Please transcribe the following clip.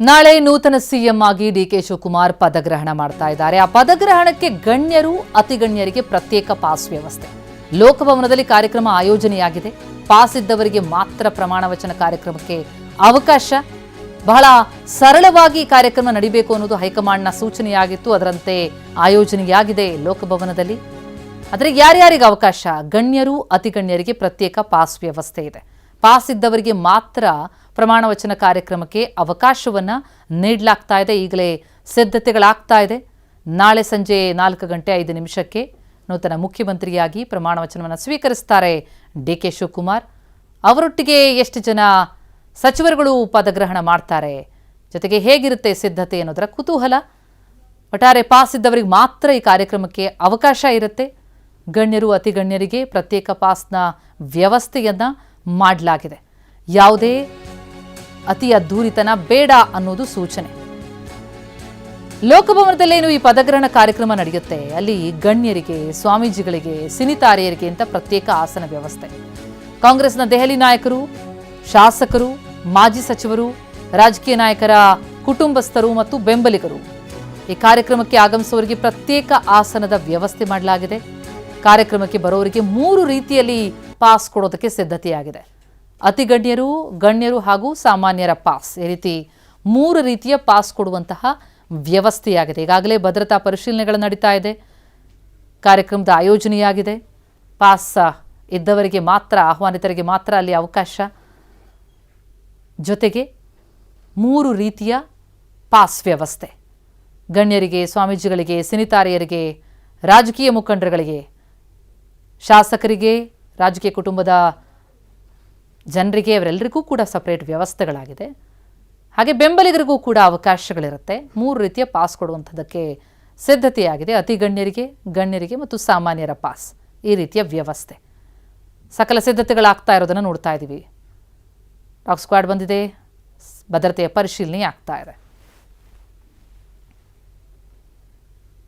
ನಾಳೆ ನೂತನ ಸಿಎಂ ಆಗಿ ಡಿಕೆ ಶಿವಕುಮಾರ್ ಪದಗ್ರಹಣ ಮಾಡ್ತಾ ಇದ್ದಾರೆ. ಆ ಪದಗ್ರಹಣಕ್ಕೆ ಗಣ್ಯರು ಅತಿಗಣ್ಯರಿಗೆ ಪ್ರತ್ಯೇಕ ಪಾಸ್ ವ್ಯವಸ್ಥೆ. ಲೋಕಭವನದಲ್ಲಿ ಕಾರ್ಯಕ್ರಮ ಆಯೋಜನೆಯಾಗಿದೆ. ಪಾಸ್ ಇದ್ದವರಿಗೆ ಮಾತ್ರ ಪ್ರಮಾಣ ವಚನ ಕಾರ್ಯಕ್ರಮಕ್ಕೆ ಅವಕಾಶ. ಬಹಳ ಸರಳವಾಗಿ ಕಾರ್ಯಕ್ರಮ ನಡೀಬೇಕು ಅನ್ನೋದು ಹೈಕಮಾಂಡ್ನ ಸೂಚನೆಯಾಗಿತ್ತು. ಅದರಂತೆ ಆಯೋಜನೆಯಾಗಿದೆ ಲೋಕಭವನದಲ್ಲಿ. ಆದರೆ ಯಾರ್ಯಾರಿಗೆ ಅವಕಾಶ? ಗಣ್ಯರು ಅತಿಗಣ್ಯರಿಗೆ ಪ್ರತ್ಯೇಕ ಪಾಸ್ ವ್ಯವಸ್ಥೆ ಇದೆ. ಪಾಸ್ ಇದ್ದವರಿಗೆ ಮಾತ್ರ ಪ್ರಮಾಣ ವಚನ ಕಾರ್ಯಕ್ರಮಕ್ಕೆ ಅವಕಾಶವನ್ನು ನೀಡಲಾಗ್ತಾ ಇದೆ. ಈಗಲೇ ಸಿದ್ಧತೆಗಳಾಗ್ತಾ ಇದೆ. ನಾಳೆ ಸಂಜೆ 4:05 ನೂತನ ಮುಖ್ಯಮಂತ್ರಿಯಾಗಿ ಪ್ರಮಾಣ ವಚನವನ್ನು ಸ್ವೀಕರಿಸ್ತಾರೆ ಡಿಕೆ ಶಿವಕುಮಾರ್. ಅವರೊಟ್ಟಿಗೆ ಎಷ್ಟು ಜನ ಸಚಿವರುಗಳು ಪದಗ್ರಹಣ ಮಾಡ್ತಾರೆ, ಜೊತೆಗೆ ಹೇಗಿರುತ್ತೆ ಸಿದ್ಧತೆ ಅನ್ನೋದರ ಕುತೂಹಲ. ಒಟ್ಟಾರೆ ಪಾಸ್ ಇದ್ದವರಿಗೆ ಮಾತ್ರ ಈ ಕಾರ್ಯಕ್ರಮಕ್ಕೆ ಅವಕಾಶ ಇರುತ್ತೆ. ಗಣ್ಯರು ಅತಿಗಣ್ಯರಿಗೆ ಪ್ರತ್ಯೇಕ ಪಾಸ್ನ ವ್ಯವಸ್ಥೆಯನ್ನ ಮಾಡಲಾಗಿದೆ. ಯಾವುದೇ ಅತಿ ಅದ್ಧೂರಿತನ ಬೇಡ ಅನ್ನೋದು ಸೂಚನೆ. ಲೋಕಭವನದಲ್ಲೇನು ಈ ಪದಗ್ರಹಣ ಕಾರ್ಯಕ್ರಮ ನಡೆಯುತ್ತೆ, ಅಲ್ಲಿ ಗಣ್ಯರಿಗೆ, ಸ್ವಾಮೀಜಿಗಳಿಗೆ, ಸಿನಿತಾರೆಯರಿಗೆ ಅಂತ ಪ್ರತ್ಯೇಕ ಆಸನ ವ್ಯವಸ್ಥೆ. ಕಾಂಗ್ರೆಸ್ನ ದೆಹಲಿ ನಾಯಕರು, ಶಾಸಕರು, ಮಾಜಿ ಸಚಿವರು, ರಾಜಕೀಯ ನಾಯಕರ ಕುಟುಂಬಸ್ಥರು ಮತ್ತು ಬೆಂಬಲಿಗರು ಈ ಕಾರ್ಯಕ್ರಮಕ್ಕೆ ಆಗಮಿಸುವವರಿಗೆ ಪ್ರತ್ಯೇಕ ಆಸನದ ವ್ಯವಸ್ಥೆ ಮಾಡಲಾಗಿದೆ. ಕಾರ್ಯಕ್ರಮಕ್ಕೆ ಬರೋರಿಗೆ 3 ರೀತಿಯಲ್ಲಿ ಪಾಸ್ ಕೊಡೋದಕ್ಕೆ ಸಿದ್ಧತೆಯಾಗಿದೆ. ಅತಿಗಣ್ಯರು, ಗಣ್ಯರು ಹಾಗೂ ಸಾಮಾನ್ಯರ ಪಾಸ್, ಈ ರೀತಿ 3 ರೀತಿಯ ಪಾಸ್ ಕೊಡುವಂತಹ ವ್ಯವಸ್ಥೆಯಾಗಿದೆ. ಈಗಾಗಲೇ ಭದ್ರತಾ ಪರಿಶೀಲನೆಗಳು ನಡೀತಾ ಇದೆ. ಕಾರ್ಯಕ್ರಮದ ಆಯೋಜನೆಯಾಗಿದೆ. ಪಾಸ್ ಇದ್ದವರಿಗೆ ಮಾತ್ರ, ಆಹ್ವಾನಿತರಿಗೆ ಮಾತ್ರ ಅಲ್ಲಿ ಅವಕಾಶ. ಜೊತೆಗೆ 3 ರೀತಿಯ ಪಾಸ್ ವ್ಯವಸ್ಥೆ. ಗಣ್ಯರಿಗೆ, ಸ್ವಾಮೀಜಿಗಳಿಗೆ, ಸಿನಿತಾರೆಯರಿಗೆ, ರಾಜಕೀಯ ಮುಖಂಡರುಗಳಿಗೆ, ಶಾಸಕರಿಗೆ, ರಾಜಕೀಯ ಕುಟುಂಬದ ಜನರಿಗೆ, ಅವರೆಲ್ಲರಿಗೂ ಕೂಡ ಸಪರೇಟ್ ವ್ಯವಸ್ಥೆಗಳಾಗಿದೆ. ಹಾಗೆ ಬೆಂಬಲಿಗರಿಗೂ ಕೂಡ ಅವಕಾಶಗಳಿರುತ್ತೆ. 3 ರೀತಿಯ ಪಾಸ್ ಕೊಡುವಂಥದ್ದಕ್ಕೆ ಸಿದ್ಧತೆಯಾಗಿದೆ. ಅತಿಗಣ್ಯರಿಗೆ, ಗಣ್ಯರಿಗೆ ಮತ್ತು ಸಾಮಾನ್ಯರ ಪಾಸ್, ಈ ರೀತಿಯ ವ್ಯವಸ್ಥೆ. ಸಕಲ ಸಿದ್ಧತೆಗಳಾಗ್ತಾ ಇರೋದನ್ನು ನೋಡ್ತಾ ಇದ್ದೀವಿ. ಡಾಗ್ ಸ್ಕ್ವಾಡ್ ಬಂದಿದೆ, ಭದ್ರತೆಯ ಪರಿಶೀಲನೆ ಆಗ್ತಾ ಇದೆ.